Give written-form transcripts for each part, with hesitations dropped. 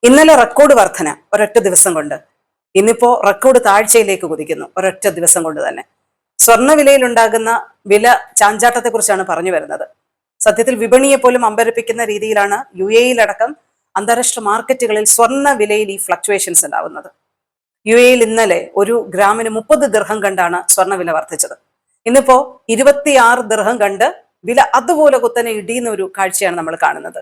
ഇന്നലെ റെക്കോർഡ് വർധന ഒരൊറ്റ ദിവസം കൊണ്ട്. ഇന്നിപ്പോ റെക്കോർഡ് താഴ്ചയിലേക്ക് കുതിക്കുന്നു ഒരൊറ്റ ദിവസം കൊണ്ട് തന്നെ. സ്വർണ്ണ വിലയിലുണ്ടാകുന്ന വില ചാഞ്ചാട്ടത്തെ കുറിച്ചാണ് പറഞ്ഞു വരുന്നത്. സത്യത്തിൽ വിപണിയെ പോലും അമ്പരപ്പിക്കുന്ന രീതിയിലാണ് UAE-യിലടക്കം അന്താരാഷ്ട്ര മാർക്കറ്റുകളിൽ സ്വർണ്ണ വിലയിൽ ഈ ഫ്ലക്ച്വേഷൻസ് ഉണ്ടാവുന്നത്. UAE-യിൽ ഇന്നലെ ഒരു ഗ്രാമിന് 30 ദിർഹം കണ്ടാണ് സ്വർണ്ണ വില വർദ്ധിച്ചത്. ഇന്നിപ്പോ 26 ദിർഹം കണ്ട് വില അതുപോലെ കുത്തനെ ഇടിയുന്ന ഒരു കാഴ്ചയാണ് നമ്മൾ കാണുന്നത്.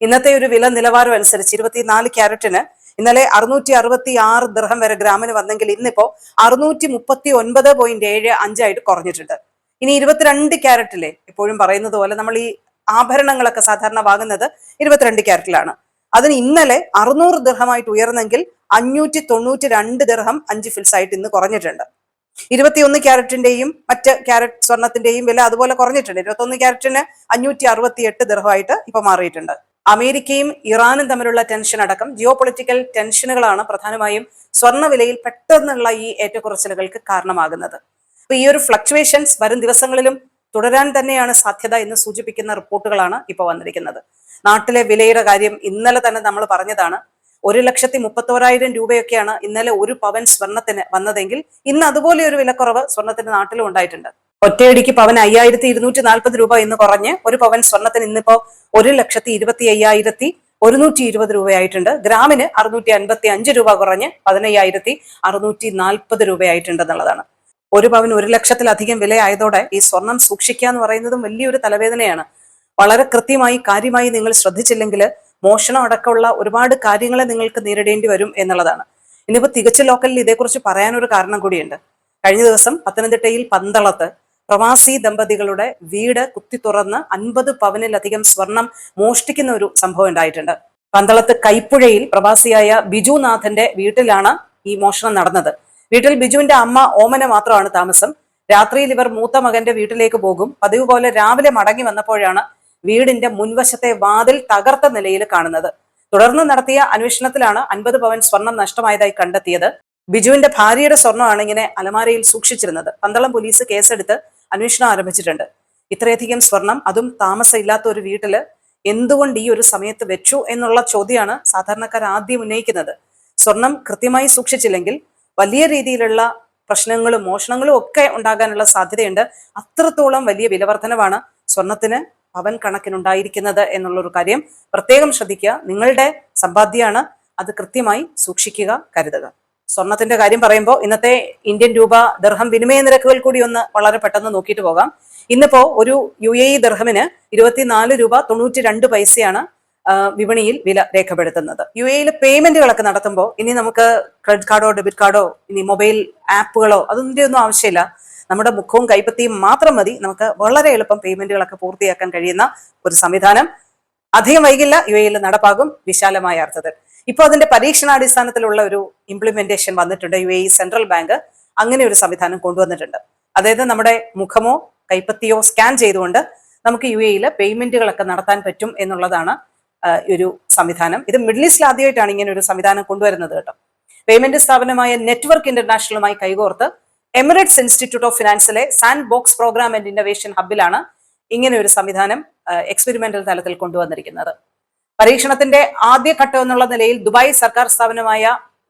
ഇന്നത്തെ ഒരു വില നിലവാരം അനുസരിച്ച് 24 ക്യാരറ്റിന് ഇന്നലെ 666 ദിർഹം വരെ ഗ്രാമിന് വന്നെങ്കിൽ ഇന്നിപ്പോ 639.75 ആയിട്ട് കുറഞ്ഞിട്ടുണ്ട്. ഇനി 22 ക്യാരറ്റിലെ എപ്പോഴും പറയുന്നത് പോലെ നമ്മൾ ഈ ആഭരണങ്ങളൊക്കെ സാധാരണ വാങ്ങുന്നത് 22 ക്യാരറ്റിലാണ്. അതിന് ഇന്നലെ 600 ദിർഹമായിട്ട് ഉയർന്നെങ്കിൽ 592 ദിർഹം 5 ഫിൽസ് ആയിട്ട് ഇന്ന് കുറഞ്ഞിട്ടുണ്ട്. 21 ക്യാരറ്റിന്റെയും മറ്റ് ക്യാരറ്റ് സ്വർണത്തിന്റെയും വില അതുപോലെ കുറഞ്ഞിട്ടുണ്ട്. 21 ക്യാരറ്റിന് 568 ദിർഹമായിട്ട് ഇപ്പൊ മാറിയിട്ടുണ്ട്. അമേരിക്കയും ഇറാനും തമ്മിലുള്ള ടെൻഷൻ അടക്കം ജിയോ പൊളിറ്റിക്കൽ ടെൻഷനുകളാണ് പ്രധാനമായും സ്വർണ്ണ വിലയിൽ പെട്ടെന്നുള്ള ഈ ഏറ്റക്കുറച്ചിലുകൾക്ക് കാരണമാകുന്നത്. അപ്പൊ ഈ ഒരു ഫ്ലക്ച്വേഷൻസ് വരും ദിവസങ്ങളിലും തുടരാൻ തന്നെയാണ് സാധ്യത എന്ന് സൂചിപ്പിക്കുന്ന റിപ്പോർട്ടുകളാണ് ഇപ്പോൾ വന്നിരിക്കുന്നത്. നാട്ടിലെ വിലയുടെ കാര്യം ഇന്നലെ തന്നെ നമ്മൾ പറഞ്ഞതാണ്. 1,31,000 രൂപയൊക്കെയാണ് ഇന്നലെ ഒരു പവൻ സ്വർണത്തിന് വന്നതെങ്കിൽ ഇന്ന് അതുപോലെ ഒരു വിലക്കുറവ് സ്വർണത്തിന് നാട്ടിലും ഉണ്ടായിട്ടുണ്ട്. ഒറ്റയടിക്ക് പവൻ 5,240 രൂപ ഇന്ന് കുറഞ്ഞ് ഒരു പവൻ സ്വർണത്തിന് ഇന്നിപ്പോ 1,25,120 രൂപയായിട്ടുണ്ട്. ഗ്രാമിന് 655 രൂപ കുറഞ്ഞ് 15,640 രൂപയായിട്ടുണ്ട് എന്നുള്ളതാണ്. ഒരു പവൻ 1,00,000-ലധികം വിലയായതോടെ ഈ സ്വർണം സൂക്ഷിക്കുക എന്ന് പറയുന്നതും വലിയൊരു തലവേദനയാണ്. വളരെ കൃത്യമായി കാര്യമായി നിങ്ങൾ ശ്രദ്ധിച്ചില്ലെങ്കിൽ മോഷണം അടക്കമുള്ള ഒരുപാട് കാര്യങ്ങളെ നിങ്ങൾക്ക് നേരിടേണ്ടി വരും എന്നുള്ളതാണ്. ഇനിയിപ്പോ തികച്ച ലോക്കലിൽ ഇതേക്കുറിച്ച് പറയാനൊരു കാരണം കൂടിയുണ്ട്. കഴിഞ്ഞ ദിവസം പത്തനംതിട്ടയിൽ പന്തളത്ത് പ്രവാസി ദമ്പതികളുടെ വീട് കുത്തി തുറന്ന് 50 പവനിലധികം സ്വർണം മോഷ്ടിക്കുന്ന ഒരു സംഭവം ഉണ്ടായിട്ടുണ്ട്. പന്തളത്ത് കൈപ്പുഴയിൽ പ്രവാസിയായ ബിജുനാഥന്റെ വീട്ടിലാണ് ഈ മോഷണം നടന്നത്. വീട്ടിൽ ബിജുവിന്റെ അമ്മ ഓമന മാത്രമാണ് താമസം. രാത്രിയിൽ ഇവർ മൂത്ത മകന്റെ വീട്ടിലേക്ക് പോകും. പതിവ് പോലെ രാവിലെ മടങ്ങി വന്നപ്പോഴാണ് വീടിന്റെ മുൻവശത്തെ വാതിൽ തകർത്ത നിലയിൽ കാണുന്നത്. തുടർന്ന് നടത്തിയ അന്വേഷണത്തിലാണ് 50 പവൻ സ്വർണം നഷ്ടമായതായി കണ്ടെത്തിയത്. ബിജുവിന്റെ ഭാര്യയുടെ സ്വർണ്ണമാണ് ഇങ്ങനെ അലമാരയിൽ സൂക്ഷിച്ചിരുന്നത്. പന്തളം പോലീസ് കേസെടുത്ത് അന്വേഷണം ആരംഭിച്ചിട്ടുണ്ട്. ഇത്രയധികം സ്വർണം, അതും താമസമില്ലാത്ത ഒരു വീട്ടില് എന്തുകൊണ്ട് ഈ ഒരു സമയത്ത് വെച്ചു എന്നുള്ള ചോദ്യമാണ് സാധാരണക്കാർ ആദ്യം ഉന്നയിക്കുന്നത്. സ്വർണം കൃത്യമായി സൂക്ഷിച്ചില്ലെങ്കിൽ വലിയ രീതിയിലുള്ള പ്രശ്നങ്ങളും മോഷണങ്ങളും ഒക്കെ ഉണ്ടാകാനുള്ള സാധ്യതയുണ്ട്. അത്രത്തോളം വലിയ വിലവർധനവാണ് സ്വർണത്തിന് പവൻ കണക്കിനുണ്ടായിരിക്കുന്നത് എന്നുള്ളൊരു കാര്യം പ്രത്യേകം ശ്രദ്ധിക്കുക. നിങ്ങളുടെ സമ്പാദ്യമാണ്, അത് കൃത്യമായി സൂക്ഷിക്കുക, കരുതുക. സ്വർണത്തിന്റെ കാര്യം പറയുമ്പോൾ ഇന്നത്തെ ഇന്ത്യൻ രൂപ ദിർഹം വിനിമയ നിരക്കുകൾ കൂടി ഒന്ന് വളരെ പെട്ടെന്ന് നോക്കിയിട്ട് പോകാം. ഇന്നിപ്പോ ഒരു UAE ദിർഹമിന് 24 രൂപ 92 പൈസയാണ് വിപണിയിൽ വില രേഖപ്പെടുത്തുന്നത്. UAE-യിൽ പേയ്മെന്റുകളൊക്കെ നടത്തുമ്പോൾ ഇനി നമുക്ക് ക്രെഡിറ്റ് കാർഡോ ഡെബിറ്റ് കാർഡോ ഇനി മൊബൈൽ ആപ്പുകളോ അതിൻ്റെ ഒന്നും ആവശ്യമില്ല. നമ്മുടെ മുഖവും കൈപ്പത്തിയും മാത്രം മതി നമുക്ക് വളരെ എളുപ്പം പേയ്മെന്റുകളൊക്കെ പൂർത്തിയാക്കാൻ കഴിയുന്ന ഒരു സംവിധാനം അധികം വൈകില്ല UAE-യിൽ നടപ്പാകും വിശാലമായ അർത്ഥത്തിൽ. ഇപ്പോൾ അതിന്റെ പരീക്ഷണാടിസ്ഥാനത്തിലുള്ള ഒരു ഇംപ്ലിമെന്റേഷൻ വന്നിട്ടുണ്ട്. UAE സെൻട്രൽ ബാങ്ക് അങ്ങനെ ഒരു സംവിധാനം കൊണ്ടുവന്നിട്ടുണ്ട്. അതായത് നമ്മുടെ മുഖമോ കൈപ്പത്തിയോ സ്കാൻ ചെയ്തുകൊണ്ട് നമുക്ക് UAE-യിൽ പേയ്മെന്റുകളൊക്കെ നടത്താൻ പറ്റും എന്നുള്ളതാണ് ഒരു സംവിധാനം. ഇത് മിഡിൽ ഈസ്റ്റിൽ ആദ്യമായിട്ടാണ് ഇങ്ങനെ ഒരു സംവിധാനം കൊണ്ടുവരുന്നത് കേട്ടോ. പേയ്മെന്റ് സ്ഥാപനമായ നെറ്റ്വർക്ക് ഇന്റർനാഷണലുമായി കൈകോർത്ത് എമിറേറ്റ്സ് ഇൻസ്റ്റിറ്റ്യൂട്ട് ഓഫ് ഫിനാൻസിലെ sandbox programme and innovation ഹബിലാണ് ഇങ്ങനെ ഒരു സംവിധാനം എക്സ്പെരിമെന്റൽ തലത്തിൽ കൊണ്ടുവന്നിരിക്കുന്നത്. പരീക്ഷണത്തിന്റെ ആദ്യഘട്ടം എന്നുള്ള നിലയിൽ ദുബായ് സർക്കാർ സ്ഥാപനമായ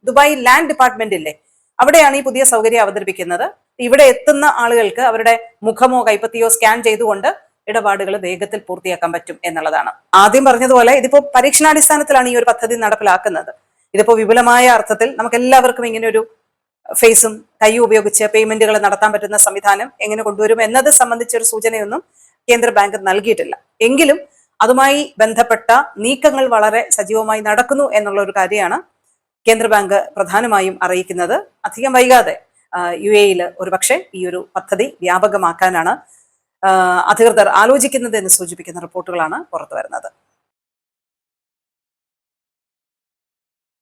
ദുബായ് ലാൻഡ് ഡിപ്പാർട്ട്മെന്റ് ഇല്ലേ, അവിടെയാണ് ഈ പുതിയ സൗകര്യം അവതരിപ്പിക്കുന്നത്. ഇവിടെ എത്തുന്ന ആളുകൾക്ക് അവരുടെ മുഖമോ കൈപ്പത്തിയോ സ്കാൻ ചെയ്തുകൊണ്ട് ഇടപാടുകൾ വേഗത്തിൽ പൂർത്തിയാക്കാൻ പറ്റും എന്നുള്ളതാണ്. ആദ്യം പറഞ്ഞതുപോലെ ഇതിപ്പോ പരീക്ഷണാടിസ്ഥാനത്തിലാണ് ഈ ഒരു പദ്ധതി നടപ്പിലാക്കുന്നത്. ഇതിപ്പോ വിപുലമായ അർത്ഥത്തിൽ നമുക്ക് എല്ലാവർക്കും ഇങ്ങനെ ഒരു ഫേസും കൈയും ഉപയോഗിച്ച് പേയ്മെന്റുകൾ നടത്താൻ പറ്റുന്ന സംവിധാനം എങ്ങനെ കൊണ്ടുവരും എന്നത് സംബന്ധിച്ചൊരു സൂചനയൊന്നും കേന്ദ്ര ബാങ്ക് നൽകിയിട്ടില്ല. എങ്കിലും അതുമായി ബന്ധപ്പെട്ട നീക്കങ്ങൾ വളരെ സജീവമായി നടക്കുന്നു എന്നുള്ള ഒരു കാര്യമാണ് കേന്ദ്ര ബാങ്ക് പ്രധാനമായും അറിയിക്കുന്നത്. അധികം വൈകാതെ UAE-യിൽ ഒരുപക്ഷെ ഈ ഒരു പദ്ധതി വ്യാപകമാക്കാനാണ് അധികൃതർ ആലോചിക്കുന്നത് എന്ന് സൂചിപ്പിക്കുന്ന റിപ്പോർട്ടുകളാണ് പുറത്തു വരുന്നത്.